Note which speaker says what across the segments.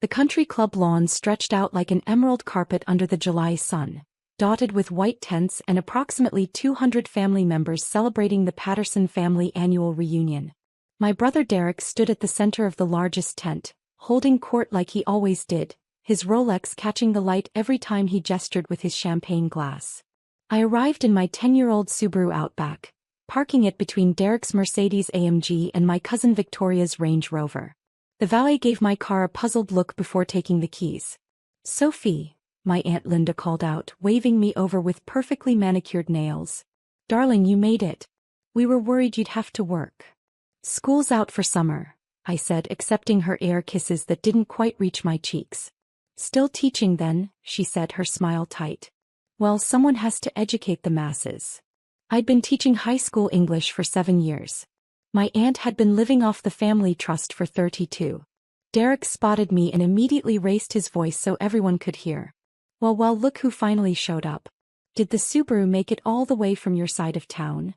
Speaker 1: The country club lawn stretched out like an emerald carpet under the July sun, dotted with white tents and approximately 200 family members celebrating the Patterson family annual reunion. My brother Derek stood at the center of the largest tent, holding court like he always did, his Rolex catching the light every time he gestured with his champagne glass. I arrived in my 10-year-old Subaru Outback, parking it between Derek's Mercedes-AMG and my cousin Victoria's Range Rover. The valet gave my car a puzzled look before taking the keys. "Sophie," my Aunt Linda called out, waving me over with perfectly manicured nails. "Darling, you made it. We were worried you'd have to work." "School's out for summer," I said, accepting her air kisses that didn't quite reach my cheeks. "Still teaching then," she said, her smile tight. "Well, someone has to educate the masses." I'd been teaching high school English for 7 years. My aunt had been living off the family trust for 32. Derek spotted me and immediately raised his voice so everyone could hear. Well, look who finally showed up. Did the Subaru make it all the way from your side of town?"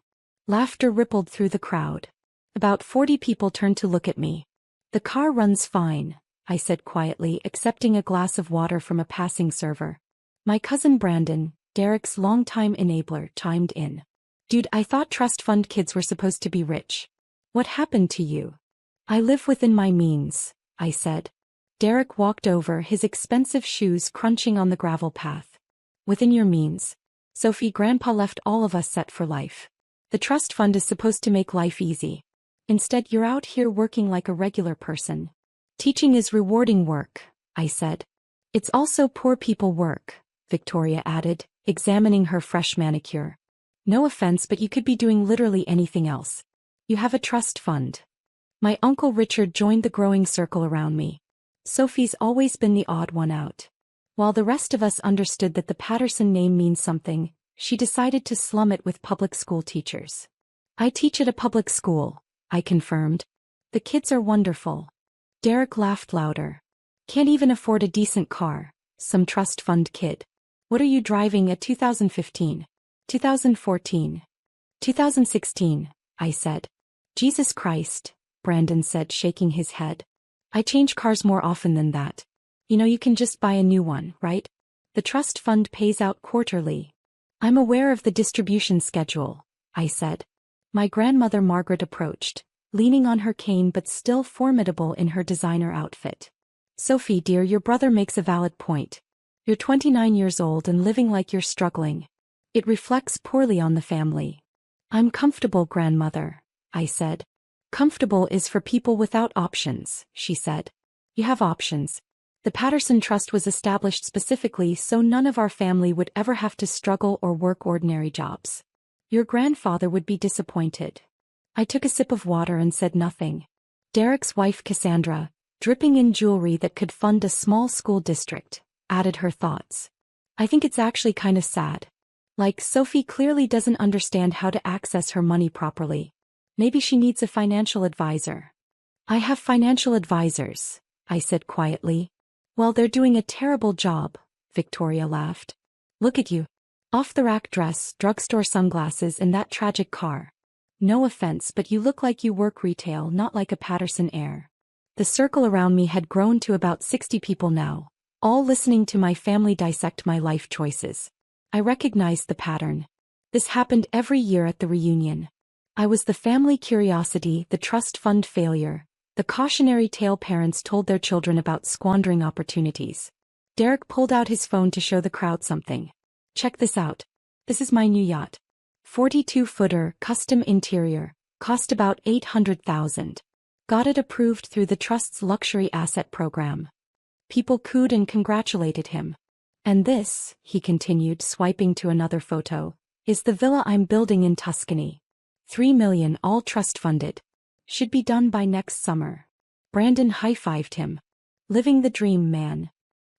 Speaker 1: Laughter rippled through the crowd. About 40 people turned to look at me. "The car runs fine," I said quietly, accepting a glass of water from a passing server. My cousin Brandon, Derek's longtime enabler, chimed in. "Dude, I thought trust fund kids were supposed to be rich. What happened to you?" "I live within my means," I said. Derek walked over, his expensive shoes crunching on the gravel path. "Within your means. Sophie, Grandpa left all of us set for life. The trust fund is supposed to make life easy. Instead, you're out here working like a regular person." "Teaching is rewarding work," I said. "It's also poor people work," Victoria added, examining her fresh manicure. "No offense, but you could be doing literally anything else. You have a trust fund." My Uncle Richard joined the growing circle around me. Sophie's always been the odd one out. While the rest of us understood that the Patterson name means something, she decided to slum it with public school teachers. "I teach at a public school," I confirmed. "The kids are wonderful." Derek laughed louder. "Can't even afford a decent car, some trust fund kid. What are you driving at 2015? 2014? 2016, I said. "Jesus Christ," Brandon said, shaking his head. "I change cars more often than that. You can just buy a new one, right? The trust fund pays out quarterly." "I'm aware of the distribution schedule," I said. My grandmother Margaret approached, leaning on her cane but still formidable in her designer outfit. "Sophie, dear, your brother makes a valid point. You're 29 years old and living like you're struggling. It reflects poorly on the family." "I'm comfortable, grandmother," I said. "Comfortable is for people without options," she said. "You have options. The Patterson Trust was established specifically so none of our family would ever have to struggle or work ordinary jobs. Your grandfather would be disappointed." I took a sip of water and said nothing. Derek's wife Cassandra, dripping in jewelry that could fund a small school district, added her thoughts. "I think it's actually kind of sad. Like, Sophie clearly doesn't understand how to access her money properly. Maybe she needs a financial advisor." "I have financial advisors," I said quietly. "Well, they're doing a terrible job," Victoria laughed. "Look at you. Off-the-rack dress, drugstore sunglasses, and that tragic car. No offense, but you look like you work retail, not like a Patterson heir." The circle around me had grown to about 60 people now, all listening to my family dissect my life choices. I recognized the pattern. This happened every year at the reunion. I was the family curiosity, the trust fund failure, the cautionary tale parents told their children about squandering opportunities. Derek pulled out his phone to show the crowd something. "Check this out. This is my new yacht. 42-footer, custom interior, cost about $800,000. Got it approved through the Trust's luxury asset program." People cooed and congratulated him. "And this," he continued, swiping to another photo, "is the villa I'm building in Tuscany. 3 million, all trust funded. Should be done by next summer." Brandon high-fived him. "Living the dream, man."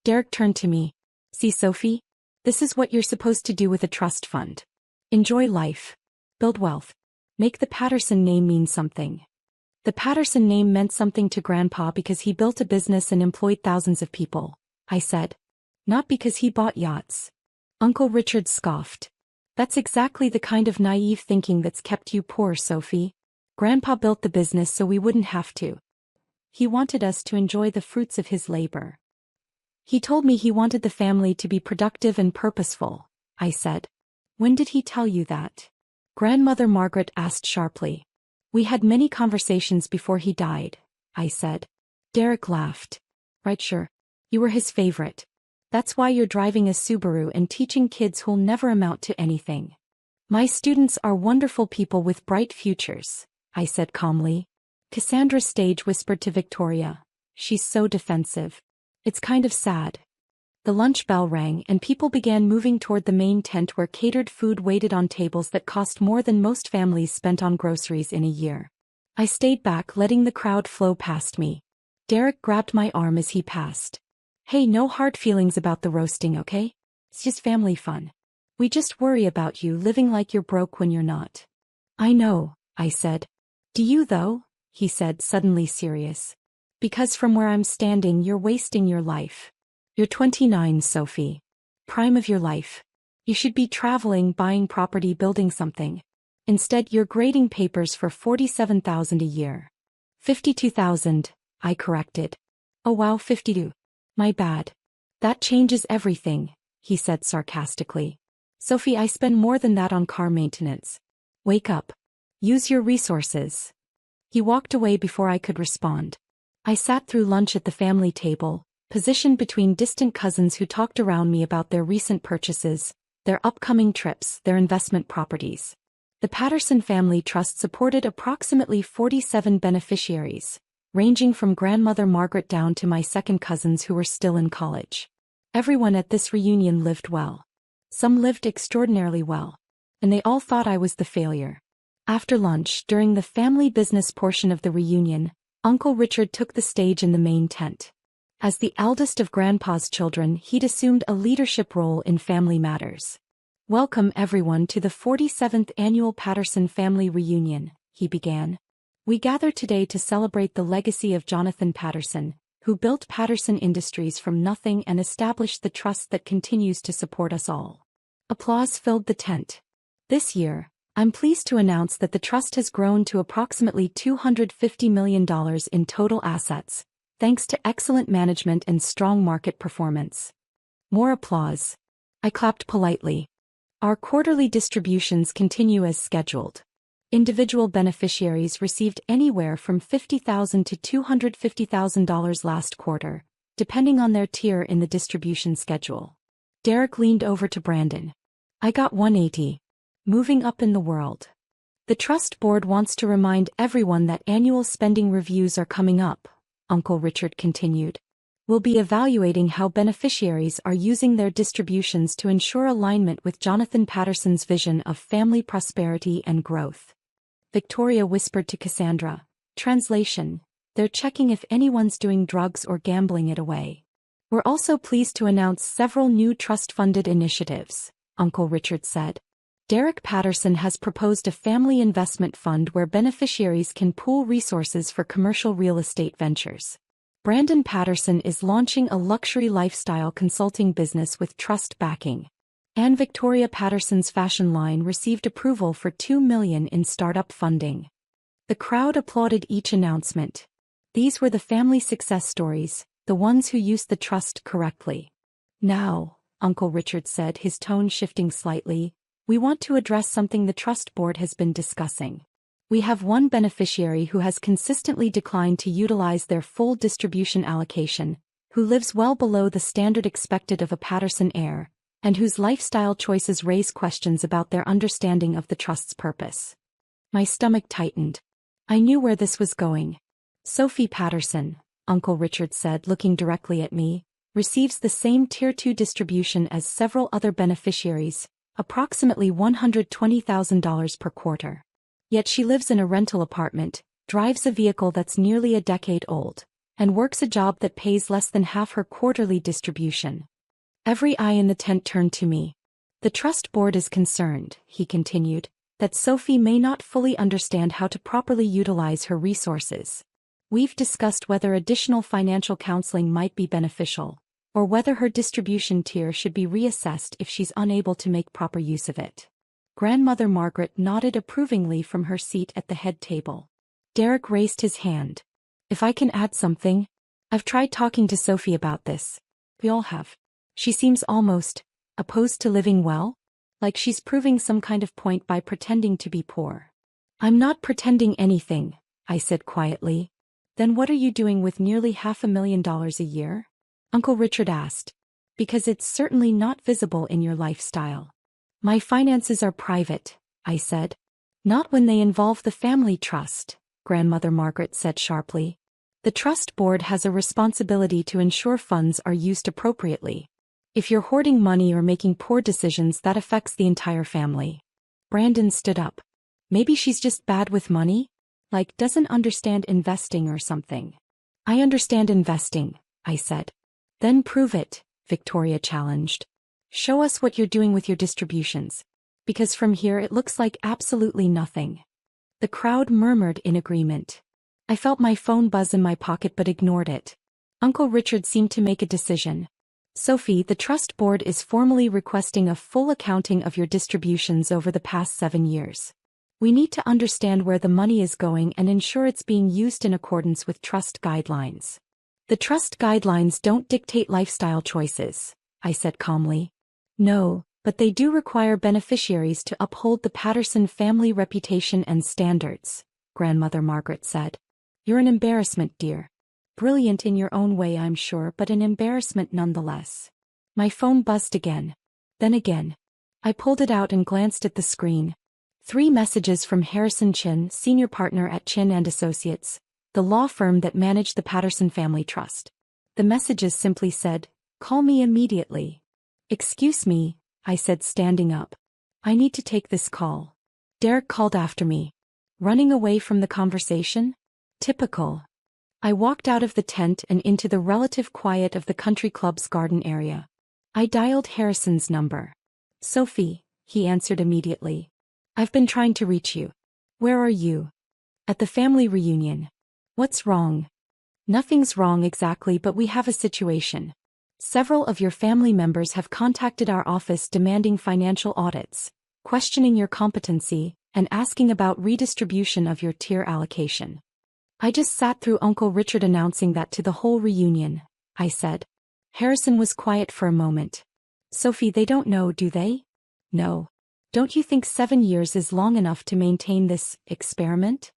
Speaker 1: Derek turned to me. "See, Sophie? This is what you're supposed to do with a trust fund. Enjoy life. Build wealth. Make the Patterson name mean something." The Patterson name meant something to Grandpa because he built a business and employed thousands of people, I said. "Not because he bought yachts." Uncle Richard scoffed. "That's exactly the kind of naive thinking that's kept you poor, Sophie. Grandpa built the business so we wouldn't have to." He wanted us to enjoy the fruits of his labor. He told me he wanted the family to be productive and purposeful, I said. When did he tell you that? Grandmother Margaret asked sharply. We had many conversations before he died, I said. Derek laughed. Right, sure. You were his favorite. That's why you're driving a Subaru and teaching kids who'll never amount to anything. My students are wonderful people with bright futures, I said calmly. Cassandra stage whispered to Victoria. She's so defensive. It's kind of sad. The lunch bell rang and people began moving toward the main tent where catered food waited on tables that cost more than most families spent on groceries in a year. I stayed back, letting the crowd flow past me. Derek grabbed my arm as he passed. Hey, no hard feelings about the roasting, okay? It's just family fun. We just worry about you living like you're broke when you're not. I know, I said. Do you though? He said, suddenly serious. Because from where I'm standing, you're wasting your life. You're 29, Sophie. Prime of your life. You should be traveling, buying property, building something. Instead, you're grading papers for $47,000 a year. 52,000, I corrected. Oh wow, 52. My bad. That changes everything, he said sarcastically. Sophie, I spend more than that on car maintenance. Wake up. Use your resources. He walked away before I could respond. I sat through lunch at the family table, positioned between distant cousins who talked around me about their recent purchases, their upcoming trips, their investment properties. The Patterson Family Trust supported approximately 47 beneficiaries, ranging from grandmother Margaret down to my second cousins who were still in college. Everyone at this reunion lived well. Some lived extraordinarily well. And they all thought I was the failure. After lunch, during the family business portion of the reunion, Uncle Richard took the stage in the main tent. As the eldest of Grandpa's children, he'd assumed a leadership role in family matters. Welcome everyone to the 47th Annual Patterson Family Reunion, he began. We gather today to celebrate the legacy of Jonathan Patterson, who built Patterson Industries from nothing and established the trust that continues to support us all. Applause filled the tent. This year, I'm pleased to announce that the trust has grown to approximately $250 million in total assets, thanks to excellent management and strong market performance. More applause. I clapped politely. Our quarterly distributions continue as scheduled. Individual beneficiaries received anywhere from $50,000 to $250,000 last quarter, depending on their tier in the distribution schedule. Derek leaned over to Brandon. I got 180. Moving up in the world. The trust board wants to remind everyone that annual spending reviews are coming up, Uncle Richard continued. We'll be evaluating how beneficiaries are using their distributions to ensure alignment with Jonathan Patterson's vision of family prosperity and growth. Victoria whispered to Cassandra. Translation: they're checking if anyone's doing drugs or gambling it away. We're also pleased to announce several new trust-funded initiatives, Uncle Richard said. Derek Patterson has proposed a family investment fund where beneficiaries can pool resources for commercial real estate ventures. Brandon Patterson is launching a luxury lifestyle consulting business with trust backing. And Victoria Patterson's fashion line received approval for $2 million in startup funding. The crowd applauded each announcement. These were the family success stories, the ones who used the trust correctly. Now, Uncle Richard said, his tone shifting slightly, we want to address something the trust board has been discussing. We have one beneficiary who has consistently declined to utilize their full distribution allocation, who lives well below the standard expected of a Patterson heir, and whose lifestyle choices raise questions about their understanding of the trust's purpose. My stomach tightened. I knew where this was going. Sophie Patterson, Uncle Richard said, looking directly at me, receives the same Tier 2 distribution as several other beneficiaries, approximately $120,000 per quarter. Yet she lives in a rental apartment, drives a vehicle that's nearly a decade old, and works a job that pays less than half her quarterly distribution. Every eye in the tent turned to me. The trust board is concerned, he continued, that Sophie may not fully understand how to properly utilize her resources. We've discussed whether additional financial counseling might be beneficial, or whether her distribution tier should be reassessed if she's unable to make proper use of it. Grandmother Margaret nodded approvingly from her seat at the head table. Derek raised his hand. If I can add something, I've tried talking to Sophie about this. We all have. She seems almost opposed to living well, like she's proving some kind of point by pretending to be poor. I'm not pretending anything, I said quietly. Then what are you doing with nearly $500,000 a year? Uncle Richard asked. Because it's certainly not visible in your lifestyle. My finances are private, I said. Not when they involve the family trust, Grandmother Margaret said sharply. The trust board has a responsibility to ensure funds are used appropriately. If you're hoarding money or making poor decisions, that affects the entire family. Brandon stood up. Maybe she's just bad with money? Like, doesn't understand investing or something. I understand investing, I said. Then prove it, Victoria challenged. Show us what you're doing with your distributions. Because from here it looks like absolutely nothing. The crowd murmured in agreement. I felt my phone buzz in my pocket but ignored it. Uncle Richard seemed to make a decision. Sophie, the trust board is formally requesting a full accounting of your distributions over the past 7 years. We need to understand where the money is going and ensure it's being used in accordance with trust guidelines. The trust guidelines don't dictate lifestyle choices, I said calmly. No, but they do require beneficiaries to uphold the Patterson family reputation and standards, Grandmother Margaret said. You're an embarrassment, dear. Brilliant in your own way, I'm sure, but an embarrassment nonetheless. My phone buzzed again. Then again. I pulled it out and glanced at the screen. 3 messages from Harrison Chin, senior partner at Chin & Associates, the law firm that managed the Patterson Family Trust. The messages simply said, "Call me immediately." "Excuse me," I said, standing up. "I need to take this call." Derek called after me. Running away from the conversation? Typical. I walked out of the tent and into the relative quiet of the country club's garden area. I dialed Harrison's number. "Sophie," he answered immediately. "I've been trying to reach you." "Where are you?" "At the family reunion." "What's wrong?" "Nothing's wrong exactly, but we have a situation. Several of your family members have contacted our office demanding financial audits, questioning your competency, and asking about redistribution of your tier allocation." I just sat through Uncle Richard announcing that to the whole reunion, I said. Harrison was quiet for a moment. "Sophie, they don't know, do they?" "No. Don't you think 7 years is long enough to maintain this experiment?"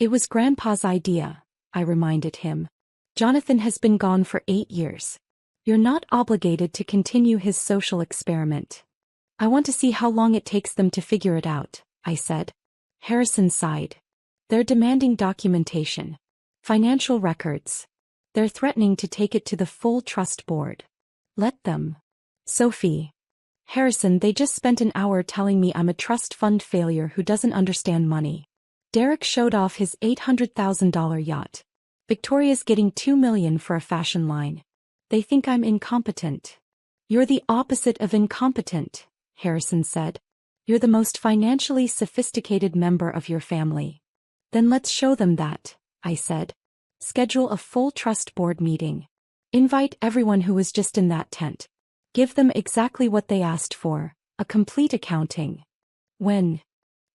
Speaker 1: "It was Grandpa's idea," I reminded him. "Jonathan has been gone for 8 years. You're not obligated to continue his social experiment." "I want to see how long it takes them to figure it out," I said. Harrison sighed. "They're demanding documentation. Financial records. They're threatening to take it to the full trust board." "Let them." "Sophie." "Harrison, they just spent an hour telling me I'm a trust fund failure who doesn't understand money." Derek showed off his $800,000 yacht. "Victoria's getting $2 million for a fashion line. They think I'm incompetent." "You're the opposite of incompetent," Harrison said. "You're the most financially sophisticated member of your family." "Then let's show them that," I said. "Schedule a full trust board meeting. Invite everyone who was just in that tent. Give them exactly what they asked for, a complete accounting." "When?"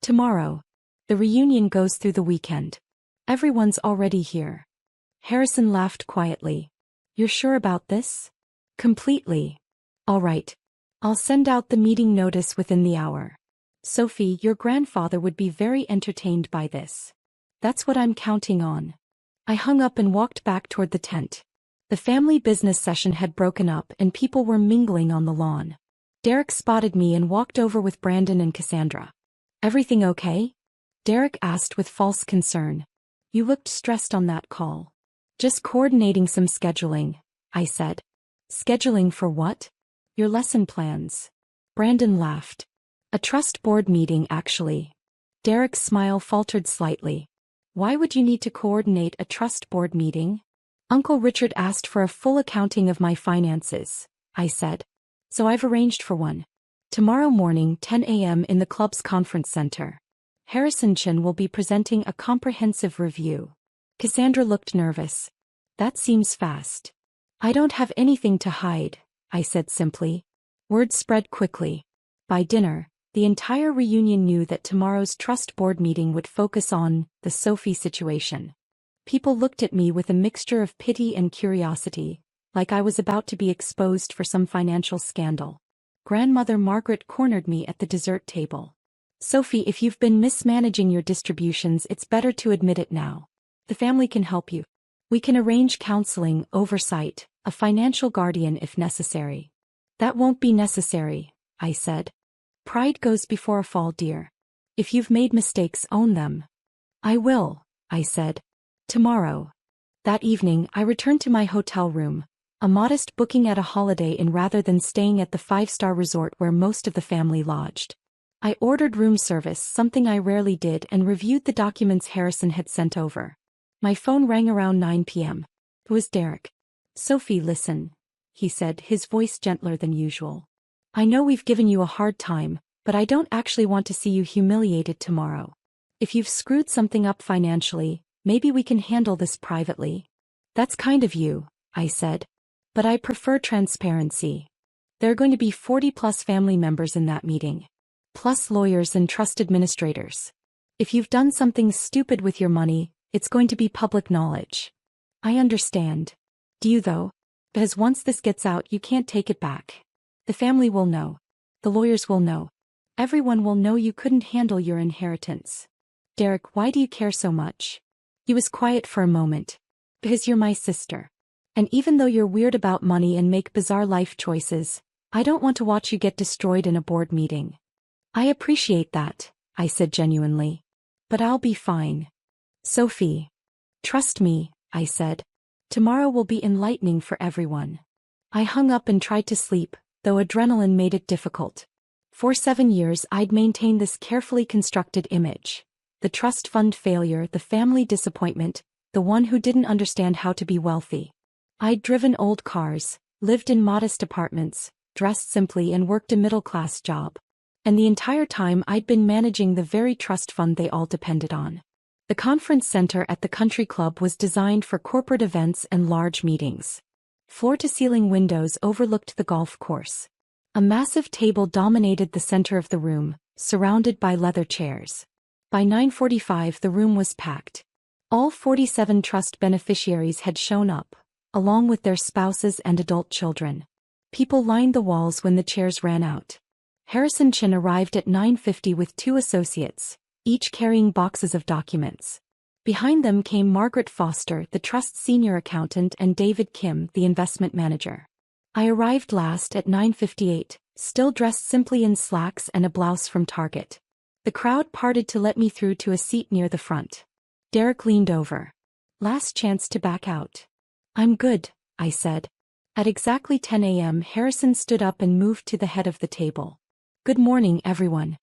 Speaker 1: "Tomorrow. The reunion goes through the weekend. Everyone's already here." Harrison laughed quietly. "You're sure about this?" "Completely." "All right. I'll send out the meeting notice within the hour. Sophie, your grandfather would be very entertained by this." "That's what I'm counting on." I hung up and walked back toward the tent. The family business session had broken up and people were mingling on the lawn. Derek spotted me and walked over with Brandon and Cassandra. "Everything okay?" Derek asked with false concern. "You looked stressed on that call." "Just coordinating some scheduling," I said. "Scheduling for what?" "Your lesson plans." Brandon laughed. "A trust board meeting, actually." Derek's smile faltered slightly. "Why would you need to coordinate a trust board meeting?" "Uncle Richard asked for a full accounting of my finances," I said. "So I've arranged for one. Tomorrow morning, 10 a.m. in the club's conference center. Harrison Chin will be presenting a comprehensive review." Cassandra looked nervous. "That seems fast." "I don't have anything to hide," I said simply. Word spread quickly. By dinner, the entire reunion knew that tomorrow's trust board meeting would focus on the Sophie situation. People looked at me with a mixture of pity and curiosity, like I was about to be exposed for some financial scandal. Grandmother Margaret cornered me at the dessert table. "Sophie, if you've been mismanaging your distributions, it's better to admit it now. The family can help you. We can arrange counseling, oversight, a financial guardian if necessary." "That won't be necessary," I said. "Pride goes before a fall, dear. If you've made mistakes, own them." "I will," I said. "Tomorrow." That evening, I returned to my hotel room, a modest booking at a Holiday Inn rather than staying at the five-star resort where most of the family lodged. I ordered room service, something I rarely did, and reviewed the documents Harrison had sent over. My phone rang around 9 p.m. It was Derek. "Sophie, listen," he said, his voice gentler than usual. "I know we've given you a hard time, but I don't actually want to see you humiliated tomorrow. If you've screwed something up financially, maybe we can handle this privately." "That's kind of you," I said. "But I prefer transparency. There are going to be 40-plus family members in that meeting. Plus lawyers and trust administrators. If you've done something stupid with your money, it's going to be public knowledge." "I understand. Do you though? Because once this gets out, you can't take it back. The family will know. The lawyers will know. Everyone will know you couldn't handle your inheritance." "Derek, why do you care so much?" He was quiet for a moment. "Because you're my sister. And even though you're weird about money and make bizarre life choices, I don't want to watch you get destroyed in a board meeting." "I appreciate that," I said genuinely. "But I'll be fine. Sophie. Trust me," I said. "Tomorrow will be enlightening for everyone." I hung up and tried to sleep, though adrenaline made it difficult. For 7 years I'd maintained this carefully constructed image. The trust fund failure, the family disappointment, the one who didn't understand how to be wealthy. I'd driven old cars, lived in modest apartments, dressed simply and worked a middle-class job. And the entire time I'd been managing the very trust fund they all depended on. The conference center at the country club was designed for corporate events and large meetings. Floor-to-ceiling windows overlooked the golf course. A massive table dominated the center of the room, surrounded by leather chairs. By 9:45 the room was packed. All 47 trust beneficiaries had shown up, along with their spouses and adult children. People lined the walls when the chairs ran out. Harrison Chin arrived at 9:50 with 2 associates, each carrying boxes of documents. Behind them came Margaret Foster, the trust's senior accountant, and David Kim, the investment manager. I arrived last at 9:58, still dressed simply in slacks and a blouse from Target. The crowd parted to let me through to a seat near the front. Derek leaned over. "Last chance to back out." "I'm good," I said. At exactly 10 a.m. Harrison stood up and moved to the head of the table. "Good morning, everyone.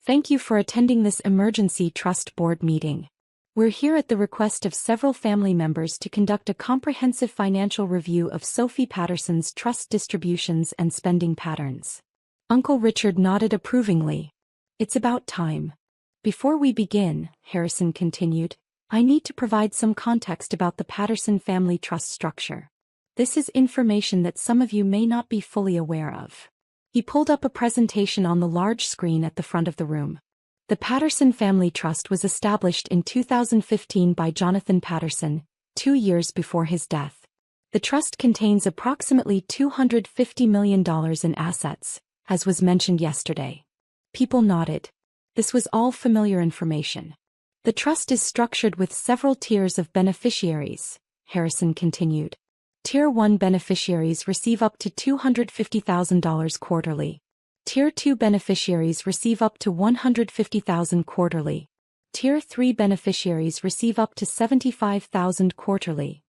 Speaker 1: Thank you for attending this emergency trust board meeting. We're here at the request of several family members to conduct a comprehensive financial review of Sophie Patterson's trust distributions and spending patterns." Uncle Richard nodded approvingly. "It's about time. Before we begin," Harrison continued, "I need to provide some context about the Patterson family trust structure. This is information that some of you may not be fully aware of." He pulled up a presentation on the large screen at the front of the room. The Patterson Family Trust was established in 2015 by Jonathan Patterson, 2 years before his death. The trust contains approximately $250 million in assets, as was mentioned yesterday. People nodded. This was all familiar information. "The trust is structured with several tiers of beneficiaries," Harrison continued. Tier 1 beneficiaries receive up to $250,000 quarterly. Tier 2 beneficiaries receive up to $150,000 quarterly. Tier 3 beneficiaries receive up to $75,000 quarterly.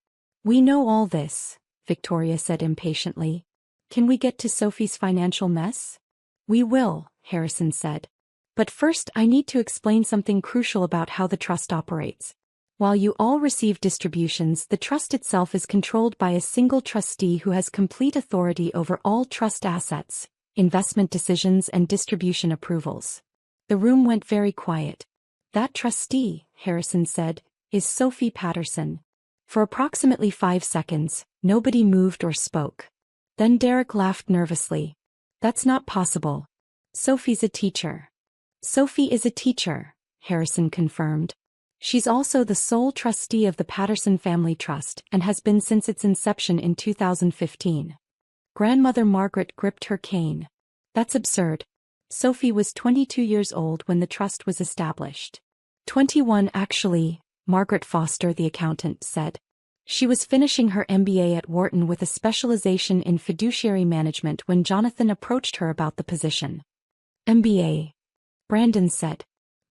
Speaker 1: "We know all this," Victoria said impatiently. "Can we get to Sophie's financial mess?" "We will," Harrison said. "But first I need to explain something crucial about how the trust operates. While you all receive distributions, the trust itself is controlled by a single trustee who has complete authority over all trust assets, investment decisions and distribution approvals." The room went very quiet. "That trustee," Harrison said, "is Sophie Patterson." For approximately 5 seconds, nobody moved or spoke. Then Derek laughed nervously. "That's not possible. Sophie's a teacher." "Sophie is a teacher," Harrison confirmed. She's also the sole trustee of the Patterson Family Trust and has been since its inception in 2015. Grandmother Margaret gripped her cane. That's absurd. Sophie was 22 years old when the trust was established. 21 actually, Margaret Foster, the accountant, said. She was finishing her MBA at Wharton with a specialization in fiduciary management when Jonathan approached her about the position. MBA? Brandon said.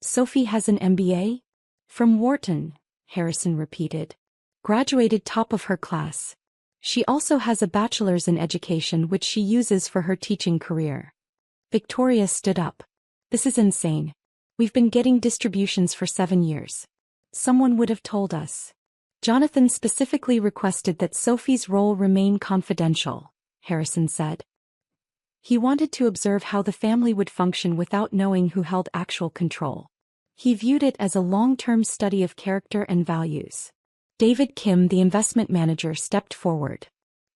Speaker 1: Sophie has an MBA? From Wharton, Harrison repeated. Graduated top of her class. She also has a bachelor's in education which she uses for her teaching career. Victoria stood up. This is insane. We've been getting distributions for 7 years. Someone would have told us. Jonathan specifically requested that Sophie's role remain confidential, Harrison said. He wanted to observe how the family would function without knowing who held actual control. He viewed it as a long-term study of character and values. David Kim, the investment manager, stepped forward.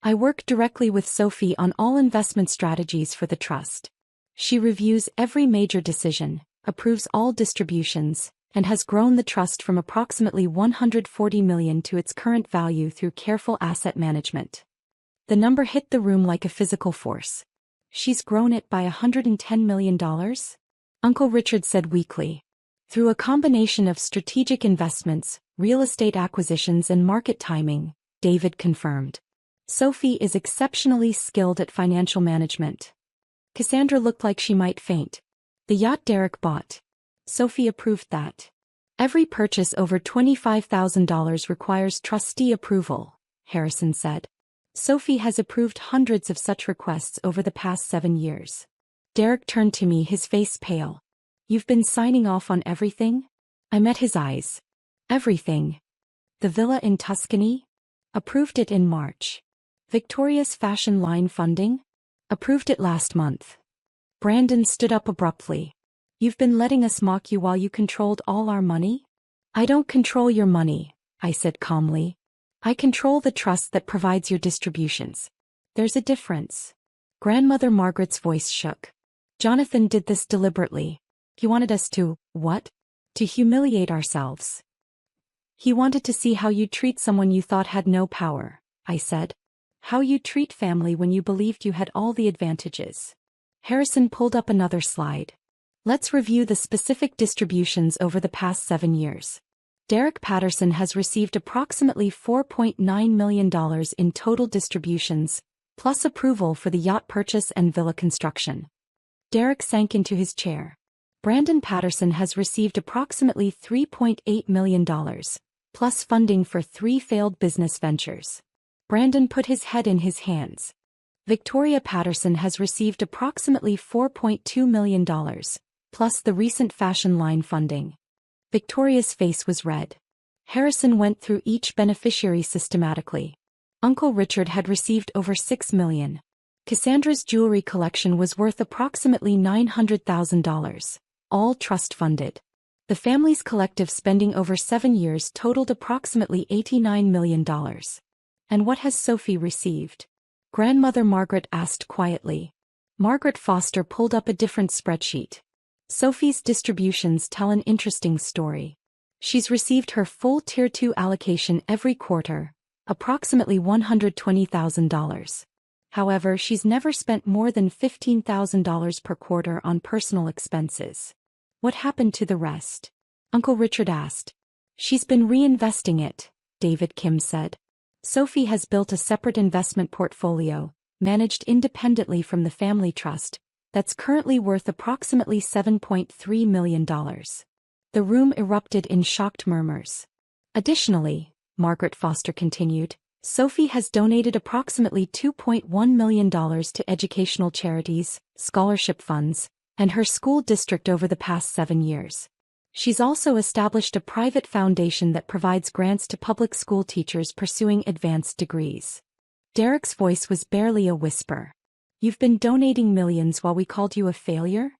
Speaker 1: I work directly with Sophie on all investment strategies for the trust. She reviews every major decision, approves all distributions, and has grown the trust from approximately $140 million to its current value through careful asset management. The number hit the room like a physical force. She's grown it by $110 million? Uncle Richard said weakly. Through a combination of strategic investments, real estate acquisitions and market timing, David confirmed. Sophie is exceptionally skilled at financial management. Cassandra looked like she might faint. The yacht Derek bought. Sophie approved that. Every purchase over $25,000 requires trustee approval, Harrison said. Sophie has approved hundreds of such requests over the past 7 years. Derek turned to me, his face pale. You've been signing off on everything? I met his eyes. Everything. The villa in Tuscany? Approved it in March. Victoria's fashion line funding? Approved it last month. Brandon stood up abruptly. You've been letting us mock you while you controlled all our money? I don't control your money, I said calmly. I control the trust that provides your distributions. There's a difference. Grandmother Margaret's voice shook. Jonathan did this deliberately. He wanted us to, what? To humiliate ourselves. He wanted to see how you treat someone you thought had no power, I said. How you treat family when you believed you had all the advantages. Harrison pulled up another slide. Let's review the specific distributions over the past 7 years. Derek Patterson has received approximately $4.9 million in total distributions, plus approval for the yacht purchase and villa construction. Derek sank into his chair. Brandon Patterson has received approximately $3.8 million, plus funding for 3 failed business ventures. Brandon put his head in his hands. Victoria Patterson has received approximately $4.2 million, plus the recent fashion line funding. Victoria's face was red. Harrison went through each beneficiary systematically. Uncle Richard had received over $6 million. Cassandra's jewelry collection was worth approximately $900,000, all trust-funded. The family's collective spending over 7 years totaled approximately $89 million. And what has Sophie received? Grandmother Margaret asked quietly. Margaret Foster pulled up a different spreadsheet. Sophie's distributions tell an interesting story. She's received her full Tier 2 allocation every quarter, approximately $120,000. However, she's never spent more than $15,000 per quarter on personal expenses. What happened to the rest? Uncle Richard asked. She's been reinvesting it, David Kim said. Sophie has built a separate investment portfolio, managed independently from the family trust, that's currently worth approximately $7.3 million. The room erupted in shocked murmurs. Additionally, Margaret Foster continued, Sophie has donated approximately $2.1 million to educational charities, scholarship funds, and her school district over the past 7 years. She's also established a private foundation that provides grants to public school teachers pursuing advanced degrees. Derek's voice was barely a whisper. You've been donating millions while we called you a failure?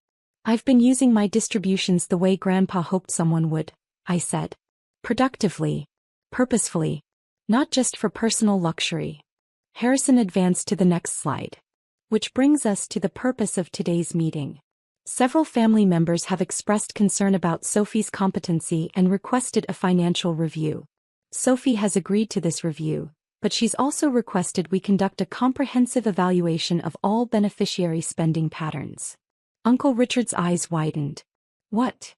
Speaker 1: I've been using my distributions the way Grandpa hoped someone would, I said. Productively. Purposefully. Not just for personal luxury. Harrison advanced to the next slide. Which brings us to the purpose of today's meeting. Several family members have expressed concern about Sophie's competency and requested a financial review. Sophie has agreed to this review, but she's also requested we conduct a comprehensive evaluation of all beneficiary spending patterns. Uncle Richard's eyes widened. What?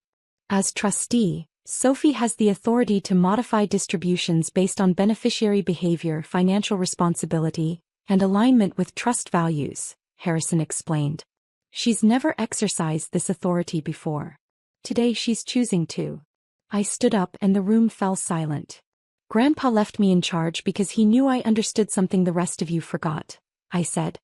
Speaker 1: As trustee, Sophie has the authority to modify distributions based on beneficiary behavior, financial responsibility, and alignment with trust values, Harrison explained. She's never exercised this authority before. Today she's choosing to. I stood up and the room fell silent. Grandpa left me in charge because he knew I understood something the rest of you forgot, I said.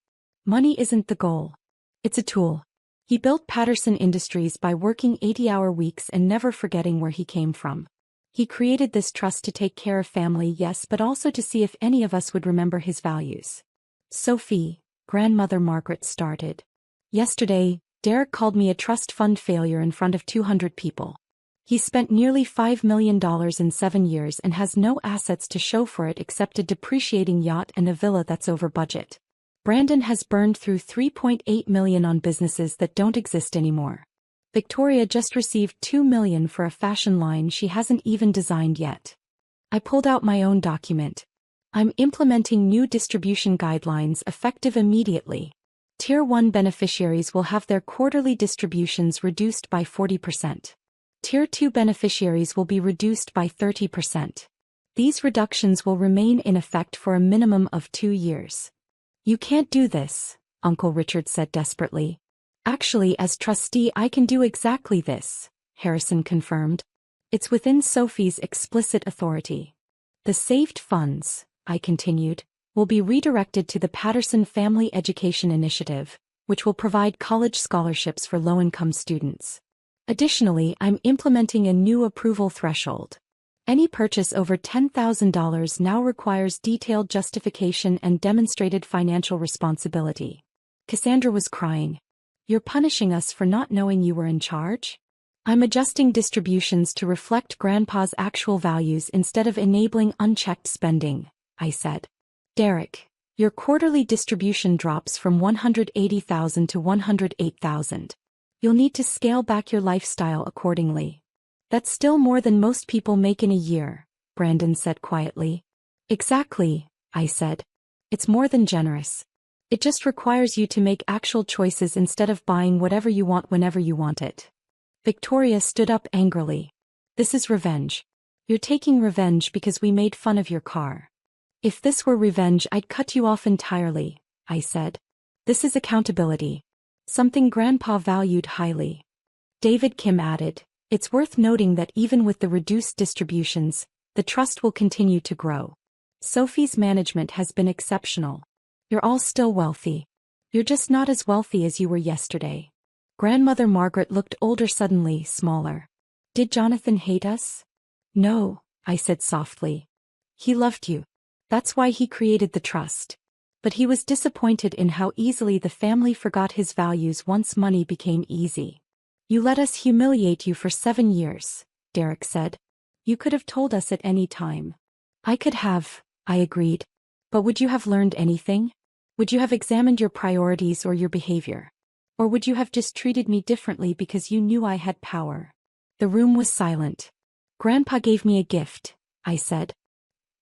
Speaker 1: Money isn't the goal. It's a tool. He built Patterson Industries by working 80-hour weeks and never forgetting where he came from. He created this trust to take care of family, yes, but also to see if any of us would remember his values. Sophie, Grandmother Margaret started. Yesterday, Derek called me a trust fund failure in front of 200 people. He spent nearly $5 million in 7 years and has no assets to show for it except a depreciating yacht and a villa that's over budget. Brandon has burned through $3.8 million on businesses that don't exist anymore. Victoria just received $2 million for a fashion line she hasn't even designed yet. I pulled out my own document. I'm implementing new distribution guidelines effective immediately. Tier 1 beneficiaries will have their quarterly distributions reduced by 40%. Tier 2 beneficiaries will be reduced by 30%. These reductions will remain in effect for a minimum of 2 years. You can't do this, Uncle Richard said desperately. Actually, as trustee, I can do exactly this, Harrison confirmed. It's within Sophie's explicit authority. The saved funds, I continued, will be redirected to the Patterson Family Education Initiative, which will provide college scholarships for low-income students. Additionally, I'm implementing a new approval threshold. Any purchase over $10,000 now requires detailed justification and demonstrated financial responsibility. Cassandra was crying. You're punishing us for not knowing you were in charge? I'm adjusting distributions to reflect Grandpa's actual values instead of enabling unchecked spending, I said. Derek, your quarterly distribution drops from $180,000 to $108,000. You'll need to scale back your lifestyle accordingly. That's still more than most people make in a year, Brandon said quietly. Exactly, I said. It's more than generous. It just requires you to make actual choices instead of buying whatever you want whenever you want it. Victoria stood up angrily. This is revenge. You're taking revenge because we made fun of your car. If this were revenge, I'd cut you off entirely, I said. This is accountability. Something Grandpa valued highly. David Kim added, it's worth noting that even with the reduced distributions, the trust will continue to grow. Sophie's management has been exceptional. You're all still wealthy. You're just not as wealthy as you were yesterday. Grandmother Margaret looked older, suddenly smaller. Did Jonathan hate us? No, I said softly. He loved you. That's why he created the trust. But he was disappointed in how easily the family forgot his values once money became easy. You let us humiliate you for 7 years, Derek said. You could have told us at any time. I could have, I agreed. But would you have learned anything? Would you have examined your priorities or your behavior? Or would you have just treated me differently because you knew I had power? The room was silent. Grandpa gave me a gift, I said.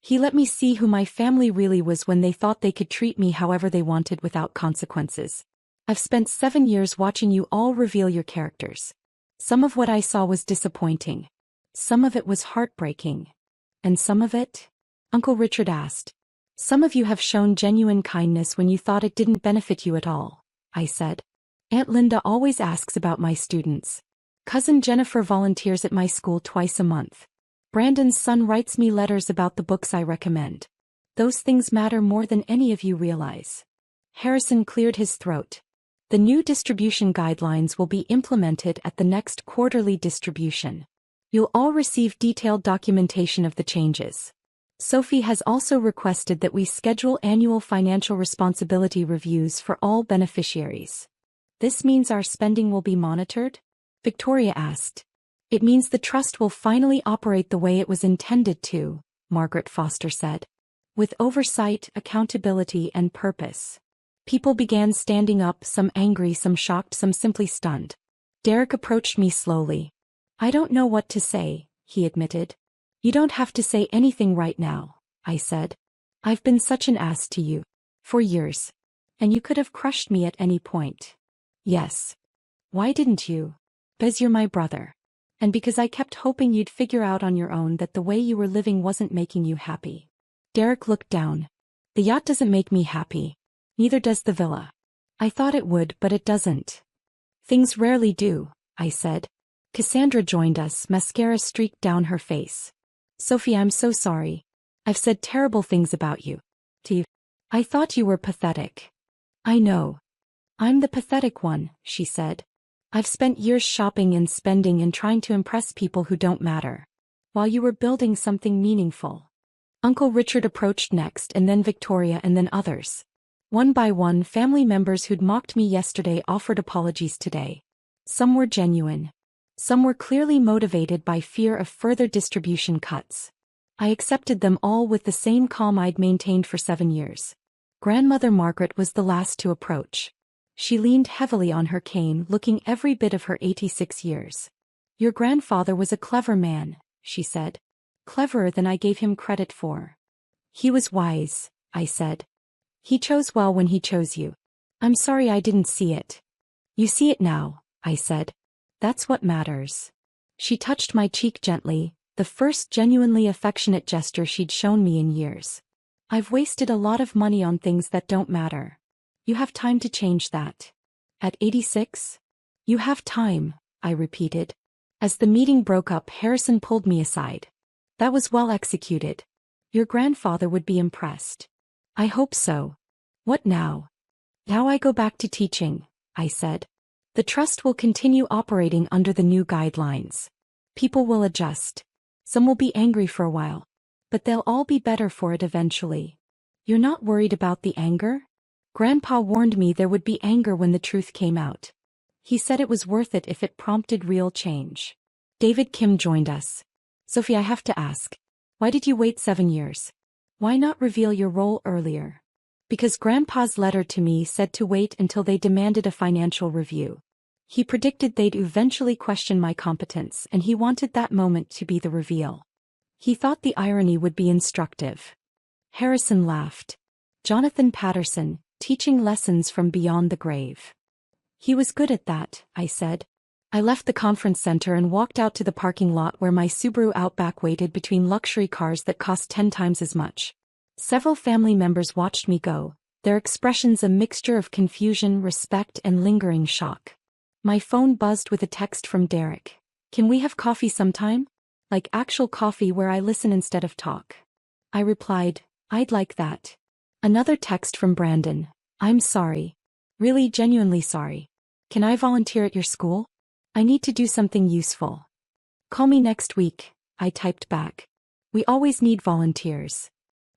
Speaker 1: He let me see who my family really was when they thought they could treat me however they wanted without consequences. I've spent 7 years watching you all reveal your characters. Some of what I saw was disappointing. Some of it was heartbreaking. And some of it? Uncle Richard asked. Some of you have shown genuine kindness when you thought it didn't benefit you at all, I said. Aunt Linda always asks about my students. Cousin Jennifer volunteers at my school twice a month. Brandon's son writes me letters about the books I recommend. Those things matter more than any of you realize. Harrison cleared his throat. The new distribution guidelines will be implemented at the next quarterly distribution. You'll all receive detailed documentation of the changes. Sophie has also requested that we schedule annual financial responsibility reviews for all beneficiaries. This means our spending will be monitored? Victoria asked. It means the trust will finally operate the way it was intended to, Margaret Foster said. With oversight, accountability, and purpose. People began standing up, some angry, some shocked, some simply stunned. Derek approached me slowly. I don't know what to say, he admitted. You don't have to say anything right now, I said. I've been such an ass to you. For years. And you could have crushed me at any point. Yes. Why didn't you? Because you're my brother. And because I kept hoping you'd figure out on your own that the way you were living wasn't making you happy. Derek looked down. The yacht doesn't make me happy. Neither does the villa. I thought it would, but it doesn't. Things rarely do, I said. Cassandra joined us, mascara streaked down her face. Sophie, I'm so sorry. I've said terrible things about you. To you. I thought you were pathetic. I know. I'm the pathetic one, she said. I've spent years shopping and spending and trying to impress people who don't matter. While you were building something meaningful. Uncle Richard approached next, and then Victoria, and then others. One by one, family members who'd mocked me yesterday offered apologies today. Some were genuine. Some were clearly motivated by fear of further distribution cuts. I accepted them all with the same calm I'd maintained for 7 years. Grandmother Margaret was the last to approach. She leaned heavily on her cane, looking every bit of her 86 years. Your grandfather was a clever man, she said. Cleverer than I gave him credit for. He was wise, I said. He chose well when he chose you. I'm sorry I didn't see it. You see it now, I said. That's what matters. She touched my cheek gently, the first genuinely affectionate gesture she'd shown me in years. I've wasted a lot of money on things that don't matter. You have time to change that. At 86? You have time, I repeated. As the meeting broke up, Harrison pulled me aside. That was well executed. Your grandfather would be impressed. I hope so. What now? Now I go back to teaching, I said. The trust will continue operating under the new guidelines. People will adjust. Some will be angry for a while. But they'll all be better for it eventually. You're not worried about the anger? Grandpa warned me there would be anger when the truth came out. He said it was worth it if it prompted real change. David Kim joined us. Sophie, I have to ask. Why did you wait 7 years? Why not reveal your role earlier? Because Grandpa's letter to me said to wait until they demanded a financial review. He predicted they'd eventually question my competence, and he wanted that moment to be the reveal. He thought the irony would be instructive. Harrison laughed. Jonathan Patterson, teaching lessons from beyond the grave. He was good at that, I said. I left the conference center and walked out to the parking lot where my Subaru Outback waited between luxury cars that cost 10 times as much. Several family members watched me go, their expressions a mixture of confusion, respect, and lingering shock. My phone buzzed with a text from Derek. Can we have coffee sometime? Like actual coffee where I listen instead of talk. I replied, I'd like that. Another text from Brandon. I'm sorry. Really genuinely sorry. Can I volunteer at your school? I need to do something useful. Call me next week, I typed back. We always need volunteers.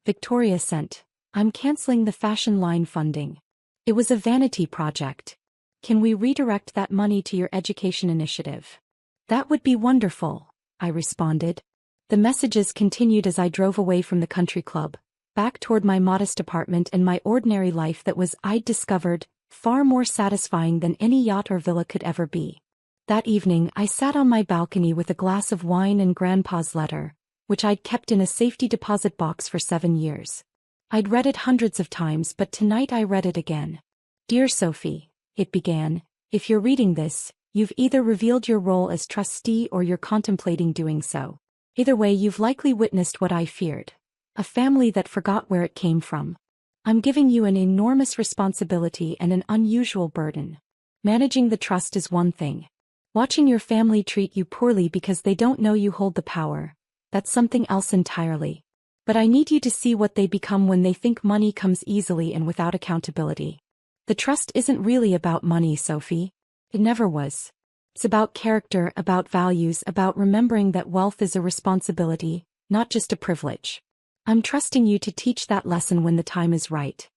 Speaker 1: Victoria sent. I'm canceling the fashion line funding. It was a vanity project. Can we redirect that money to your education initiative? That would be wonderful, I responded. The messages continued as I drove away from the country club, back toward my modest apartment and my ordinary life that was, I'd discovered, far more satisfying than any yacht or villa could ever be. That evening I sat on my balcony with a glass of wine and Grandpa's letter, which I'd kept in a safety deposit box for 7 years. I'd read it hundreds of times, but tonight I read it again. Dear Sophie, it began, if you're reading this, you've either revealed your role as trustee or you're contemplating doing so. Either way, you've likely witnessed what I feared. A family that forgot where it came from. I'm giving you an enormous responsibility and an unusual burden. Managing the trust is one thing. Watching your family treat you poorly because they don't know you hold the power, that's something else entirely. But I need you to see what they become when they think money comes easily and without accountability. The trust isn't really about money, Sophie. It never was. It's about character, about values, about remembering that wealth is a responsibility, not just a privilege. I'm trusting you to teach that lesson when the time is right.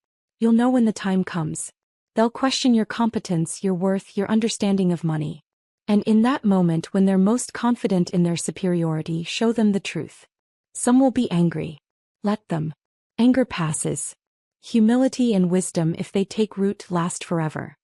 Speaker 1: You'll know when the time comes. They'll question your competence, your worth, your understanding of money. And in that moment when they're most confident in their superiority, show them the truth. Some will be angry. Let them. Anger passes. Humility and wisdom, if they take root, last forever.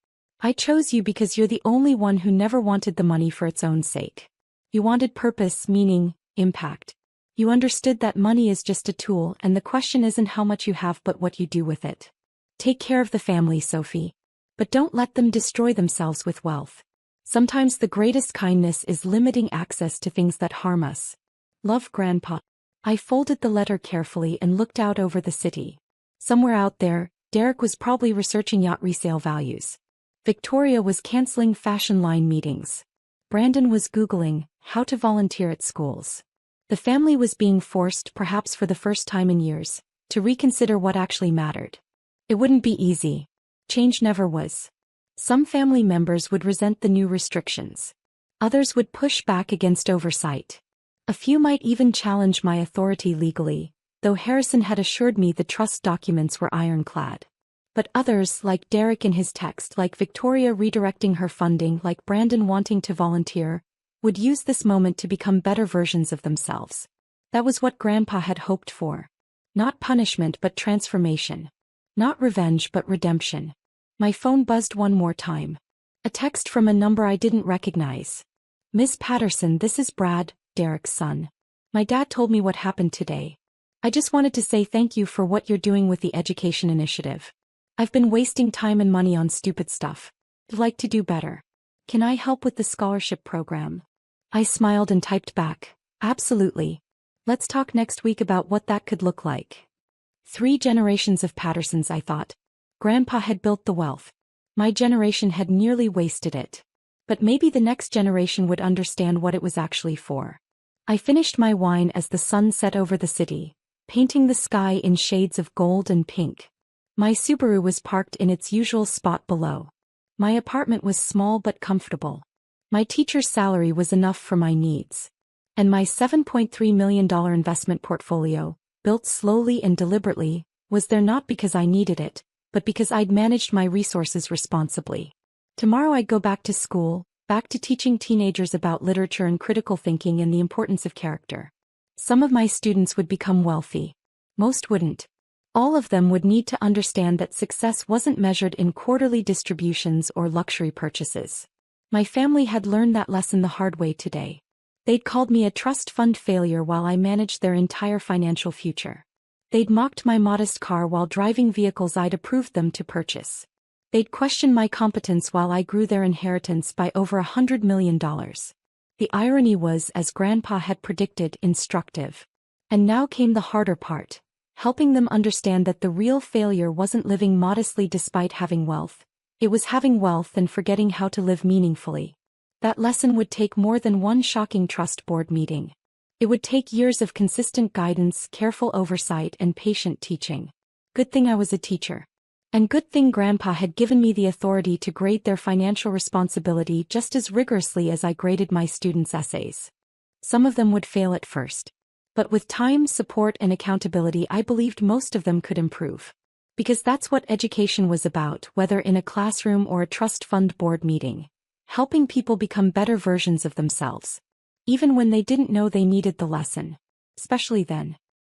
Speaker 1: I chose you because you're the only one who never wanted the money for its own sake. You wanted purpose, meaning, impact. You understood that money is just a tool and the question isn't how much you have but what you do with it. Take care of the family, Sophie. But don't let them destroy themselves with wealth. Sometimes the greatest kindness is limiting access to things that harm us. Love, Grandpa. I folded the letter carefully and looked out over the city. Somewhere out there, Derek was probably researching yacht resale values. Victoria was canceling fashion line meetings. Brandon was Googling how to volunteer at schools. The family was being forced, perhaps for the first time in years, to reconsider what actually mattered. It wouldn't be easy. Change never was. Some family members would resent the new restrictions. Others would push back against oversight. A few might even challenge my authority legally, though Harrison had assured me the trust documents were ironclad. But others, like Derek in his text, like Victoria redirecting her funding, like Brandon wanting to volunteer, would use this moment to become better versions of themselves. That was what Grandpa had hoped for. Not punishment but transformation. Not revenge but redemption. My phone buzzed one more time. A text from a number I didn't recognize. Miss Patterson, this is Brad, Derek's son. My dad told me what happened today. I just wanted to say thank you for what you're doing with the education initiative. I've been wasting time and money on stupid stuff. I'd like to do better. Can I help with the scholarship program? I smiled and typed back, absolutely. Let's talk next week about what that could look like. 3 generations of Pattersons, I thought. Grandpa had built the wealth. My generation had nearly wasted it. But maybe the next generation would understand what it was actually for. I finished my wine as the sun set over the city, painting the sky in shades of gold and pink. My Subaru was parked in its usual spot below. My apartment was small but comfortable. My teacher's salary was enough for my needs. And my $7.3 million investment portfolio, built slowly and deliberately, was there not because I needed it, but because I'd managed my resources responsibly. Tomorrow I'd go back to school, back to teaching teenagers about literature and critical thinking and the importance of character. Some of my students would become wealthy. Most wouldn't. All of them would need to understand that success wasn't measured in quarterly distributions or luxury purchases. My family had learned that lesson the hard way today. They'd called me a trust fund failure while I managed their entire financial future. They'd mocked my modest car while driving vehicles I'd approved them to purchase. They'd questioned my competence while I grew their inheritance by over $100 million. The irony was, as Grandpa had predicted, instructive. And now came the harder part, helping them understand that the real failure wasn't living modestly despite having wealth. It was having wealth and forgetting how to live meaningfully. That lesson would take more than one shocking trust board meeting. It would take years of consistent guidance, careful oversight, and patient teaching. Good thing I was a teacher. And good thing Grandpa had given me the authority to grade their financial responsibility just as rigorously as I graded my students' essays. Some of them would fail at first. But with time, support, and accountability, I believed most of them could improve. Because that's what education was about, whether in a classroom or a trust fund board meeting. Helping people become better versions of themselves. Even when they didn't know they needed the lesson. Especially then.